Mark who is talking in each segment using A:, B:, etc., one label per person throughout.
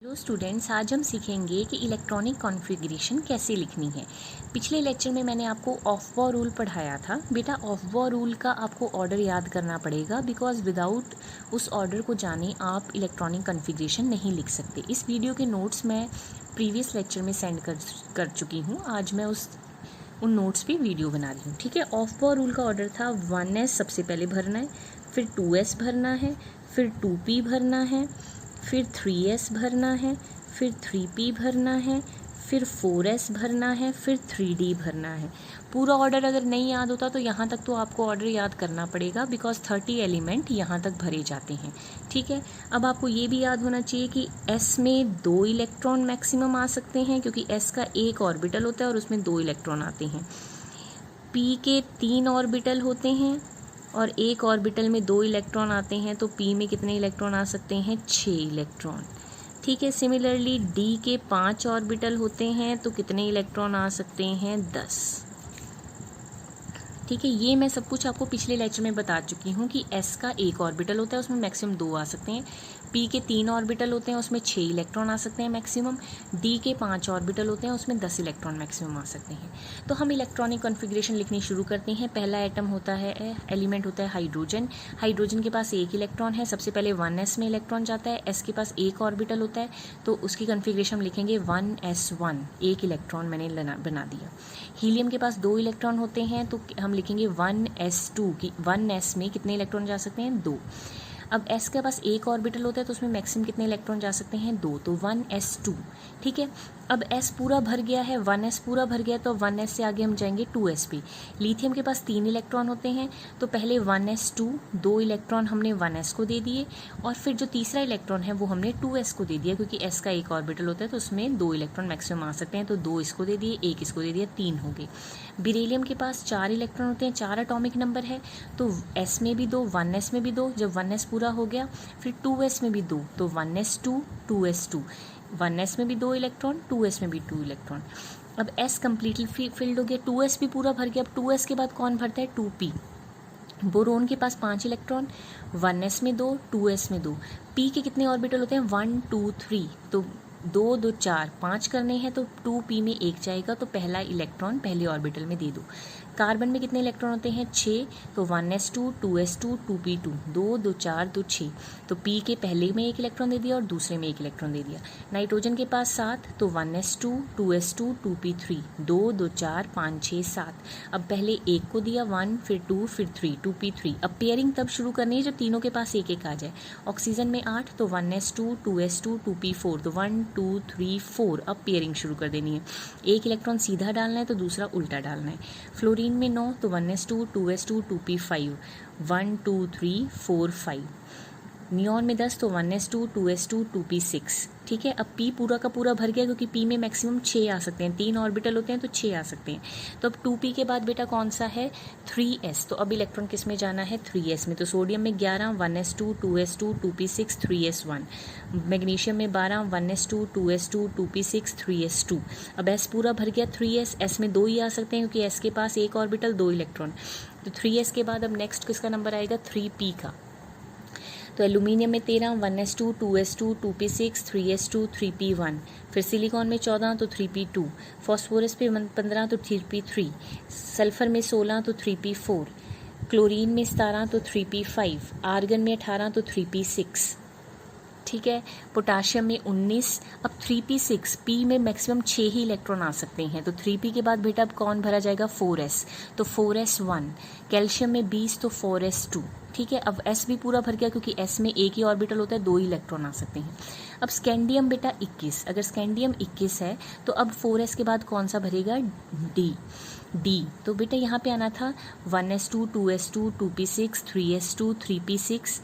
A: तो स्टूडेंट्स, आज हम सीखेंगे कि इलेक्ट्रॉनिक कॉन्फ़िगरेशन कैसे लिखनी है। पिछले लेक्चर में मैंने आपको ऑफ बॉ रूल पढ़ाया था। बेटा, ऑफ बॉ रूल का आपको ऑर्डर याद करना पड़ेगा, बिकॉज विदाउट उस ऑर्डर को जाने आप इलेक्ट्रॉनिक कॉन्फ़िगरेशन नहीं लिख सकते। इस वीडियो के नोट्स मैं प्रीवियस लेक्चर में सेंड कर चुकी हूँ। आज मैं उन नोट्स पे वीडियो बना रही हूँ। ठीक है, ऑफ बॉ रूल का ऑर्डर था 1s सबसे पहले भरना है, फिर 2s भरना है, फिर 2p भरना है, फिर 3s भरना है, फिर 3p भरना है, फिर 4s भरना है, फिर 3d भरना है। पूरा ऑर्डर अगर नहीं याद होता तो यहाँ तक तो आपको ऑर्डर याद करना पड़ेगा, बिकॉज 30 एलिमेंट यहाँ तक भरे जाते हैं। ठीक है, अब आपको ये भी याद होना चाहिए कि s में 2 इलेक्ट्रॉन मैक्सिमम आ सकते हैं, क्योंकि s का एक ऑर्बिटल होता है और उसमें 2 इलेक्ट्रॉन आते हैं। p के 3 ऑर्बिटल होते हैं और एक ऑर्बिटल में 2 इलेक्ट्रॉन आते हैं, तो p में कितने इलेक्ट्रॉन आ सकते हैं? 6 इलेक्ट्रॉन। ठीक है, सिमिलरली d के 5 ऑर्बिटल होते हैं, तो कितने इलेक्ट्रॉन आ सकते हैं? 10। ठीक है, ये मैं सब कुछ आपको पिछले लेक्चर में बता चुकी हूँ कि s का एक ऑर्बिटल होता है, उसमें मैक्सिमम 2 आ सकते हैं। p के 3 ऑर्बिटल होते हैं, उसमें 6 इलेक्ट्रॉन आ सकते हैं मैक्सिमम। d के 5 ऑर्बिटल होते हैं, उसमें 10 इलेक्ट्रॉन मैक्सिमम आ सकते हैं। तो हम इलेक्ट्रॉनिक कॉन्फ़िगरेशन लिखनी शुरू करते हैं। पहला एटम होता है, एलिमेंट होता है हाइड्रोजन। हाइड्रोजन के पास एक इलेक्ट्रॉन है, सबसे पहले 1s में इलेक्ट्रॉन जाता है। s के पास एक ऑर्बिटल होता है, तो उसकी कॉन्फ़िगरेशन हम लिखेंगे 1s1, एक इलेक्ट्रॉन मैंने बना दिया। हीलियम के पास 2 इलेक्ट्रॉन होते हैं, तो हम लिखेंगे 1s2 की 1s में कितने इलेक्ट्रॉन जा सकते हैं? 2। अब s के पास एक ऑर्बिटल होता है, तो उसमें मैक्सिमम कितने इलेक्ट्रॉन जा सकते हैं? 2, तो 1s2। ठीक है, अब s पूरा भर गया है, 1s पूरा भर गया, तो 1s से आगे हम जाएंगे 2s पे। लिथियम के पास 3 इलेक्ट्रॉन होते हैं, तो पहले 1s2, 2 इलेक्ट्रॉन हमने 1s को दे दिए, और फिर जो तीसरा इलेक्ट्रॉन है वो हमने 2s को दे दिया, क्योंकि s का एक ऑर्बिटल होता है तो उसमें 2 इलेक्ट्रॉन मैक्सिमम आ सकते हैं, तो 2 इसको दे दिए, 1 इसको दे दिया, 3 हो गए। बेरिलियम के पास 4 इलेक्ट्रॉन होते हैं, 4 एटॉमिक नंबर है, तो s में भी 2, 1s में भी 2। जब 1s पूरा हो गया, फिर 2s में भी 2, तो 1s2, 2s2। 1s में भी 2 इलेक्ट्रॉन, 2s में भी 2 इलेक्ट्रॉन। अब s कम्प्लीटली फिल्ड हो गया, 2s भी पूरा भर गया। अब 2s के बाद कौन भरता है? 2p। बोरोन के पास 5 इलेक्ट्रॉन, 1s में 2, 2s में 2। p के कितने ऑर्बिटल होते हैं? 1, 2, 3, तो 2, 2, 4, 5 करने हैं, तो 2p में 1 जाएगा, तो पहला इलेक्ट्रॉन पहले ऑर्बिटल में दे दो। कार्बन में कितने इलेक्ट्रॉन होते हैं? 6, तो 1s2, 2s2, 2p2, 2, 2, 4, 2, 6, तो p के पहले में 1 इलेक्ट्रॉन दे दिया और दूसरे में 1 इलेक्ट्रॉन दे दिया। नाइट्रोजन के पास 7, तो 1s2, 2s2, 2p3, 2, 2, 4, 5, 6, 7। अब पहले 1 को दिया 1, फिर 2, फिर 3, 2p3। अब पेयरिंग तब शुरू करनी है जब तीनों के पास 1 1 आ जाए। ऑक्सीजन में 8, तो 1s2, 2s2, 2p4, तो 1, 2, 3, 4। अब पेयरिंग शुरू कर देनी है, एक इलेक्ट्रॉन सीधा डालना है तो दूसरा उल्टा डालना है। फ्लोरीन में 9, तो 1s2, 2s2, 2p5, 1, 2, 3, 4, 5। नियॉन में 10, तो 1s2, 2s2, 2p6। ठीक है, अब p पूरा का पूरा भर गया, क्योंकि p में मैक्सिमम 6 आ सकते हैं, 3 ऑर्बिटल होते हैं तो 6 आ सकते हैं। तो अब 2p के बाद बेटा कौन सा है? 3s। तो अब इलेक्ट्रॉन किस में जाना है? 3s में। तो सोडियम में 11, 1s2, 2s2, 2p6, 3s1। Magnesium में 12, 1s2, 2s2, 2p6, 3s2। अब s पूरा भर गया, 3s। s में 2 ही आ सकते हैं, क्योंकि s के पास एक ऑर्बिटल, 2 इलेक्ट्रॉन। तो 3s के बाद अब नेक्स्ट किसका नंबर आएगा? 3p का। तो एल्यूमिनियम में 13, 1s2, 2s2, 2p6, 3s2, 3p1। फिर सिलिकॉन में 14, तो 3p2। फॉस्फोरस पे 15, तो 3p3। सल्फर में 16, तो 3p4। क्लोरीन में 17, तो 3p5। आर्गन में 18, तो 3p6। ठीक है, पोटाशियम में 19। अब 3p6, p में मैक्सिमम 6 ही इलेक्ट्रॉन आ सकते हैं, तो 3p के बाद बेटा अब कौन भरा जाएगा? 4s, तो 4s1। कैल्शियम में 20, तो 4s2। ठीक है, अब s भी पूरा भर गया, क्योंकि s में एक ही ऑर्बिटल होता है, 2 ही इलेक्ट्रॉन आ सकते हैं। अब स्कैंडियम बेटा 21, अगर स्कैंडियम 21 है तो अब 4s के बाद कौन सा भरेगा? d। तो बेटा यहाँ पे आना था 1s2, 2s2, 2p6, 3s2, 3p6।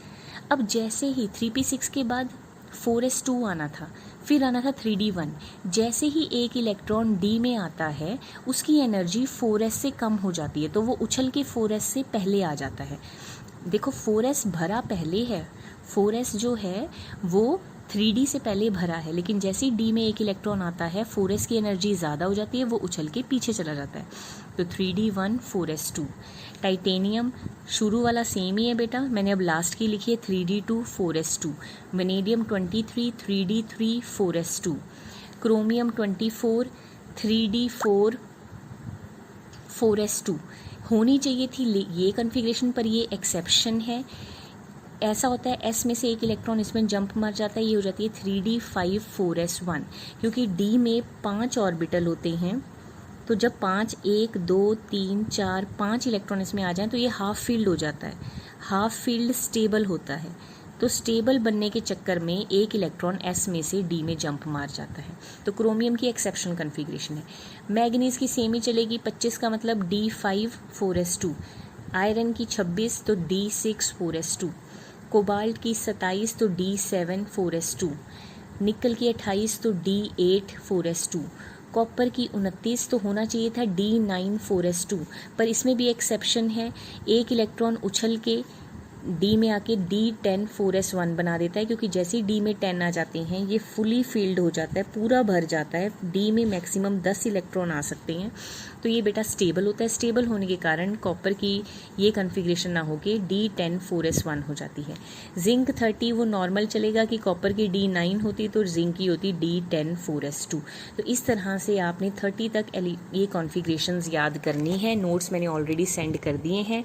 A: अब जैसे ही 3p6 के बाद 4s2 आना था, फिर आना था 3d1। जैसे ही एक इलेक्ट्रॉन d में आता है, उसकी एनर्जी 4s से कम हो जाती है, तो वो उछल के 4s से पहले आ जाता है। देखो 4s भरा पहले है, 4s जो है वो 3d से पहले भरा है, लेकिन जैसे ही d में एक इलेक्ट्रॉन आता है 4s की एनर्जी ज़्यादा हो जाती है, वो उछल के पीछे चला जाता है। तो 3D1 4s2। टाइटेनियम शुरू वाला सेम ही है बेटा, मैंने अब लास्ट की लिखी है 3D2 4s2। Vanadium 23 3D3 4s2। Chromium 24 3D4 4s2। होनी चाहिए थी ये कॉन्फ़िगरेशन, पर ये एक्सेप्शन है। ऐसा होता है S में से एक इलेक्ट्रॉन इसमें जंप मार जाता है, ये हो जाती है 3D5 4s1। क्योंकि D में 5 ऑर्बिटल होते हैं, तो जब 5 1 2 3 4 5 इलेक्ट्रॉन इसमें आ जाएं तो ये हाफ फील्ड हो जाता है। हाफ फील्ड स्टेबल होता है, तो स्टेबल बनने के चक्कर में एक इलेक्ट्रॉन S में से D में जंप मार जाता है। तो क्रोमियम की एक्सेप्शनल कॉन्फ़िगरेशन है। मैग्नीज की सेम ही चलेगी, 25 का मतलब D5 4s2। आयरन की 26 तो D6 4s2। कोबाल्ट की 27 तो D7 4s2। निकल की 28 तो D8 4s2। कॉपर की 29 तो होना चाहिए था D9 4s2, पर इसमें भी एक्सेप्शन है। एक इलेक्ट्रॉन उछल के D में आके D10 4s1 बना देता है, क्योंकि जैसे ही D में 10 आ जाते हैं ये फुली फील्ड हो जाता है, पूरा भर जाता है। D में मैक्सिमम 10 इलेक्ट्रॉन आ सकते हैं, तो ये बेटा स्टेबल होता है। स्टेबल होने के कारण कॉपर की ये कॉन्फ़िगरेशन ना होके D10 4s1 हो जाती है। जिंक 30 वो नॉर्मल चलेगा कि कॉपर की D9 होती तो जिंक की होती D10 4s2। तो इस तरह से आपने 30 तक ये कॉन्फ़िगरेशंस याद करनी है। नोट्स मैंने ऑलरेडी सेंड कर दिए हैं।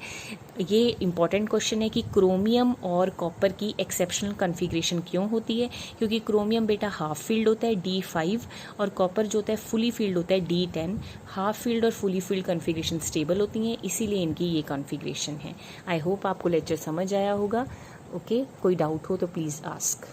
A: ये इंपॉर्टेंट क्वेश्चन है कि क्रोमियम और कॉपर की एक्सेप्शनल कॉन्फ़िगरेशन क्यों होती है, क्योंकि क्रोमियम बेटा हाफ फील्ड होता है D5 और कॉपर जो होता है फुली फील्ड होता है D10। हाफ फील्ड और फुली फील्ड कॉन्फ़िगरेशन स्टेबल होती हैं, इसीलिए इनकी ये कॉन्फ़िगरेशन है। आई होप आपको लेक्चर समझ आया होगा। ओके, कोई डाउट हो तो प्लीज़ आस्क।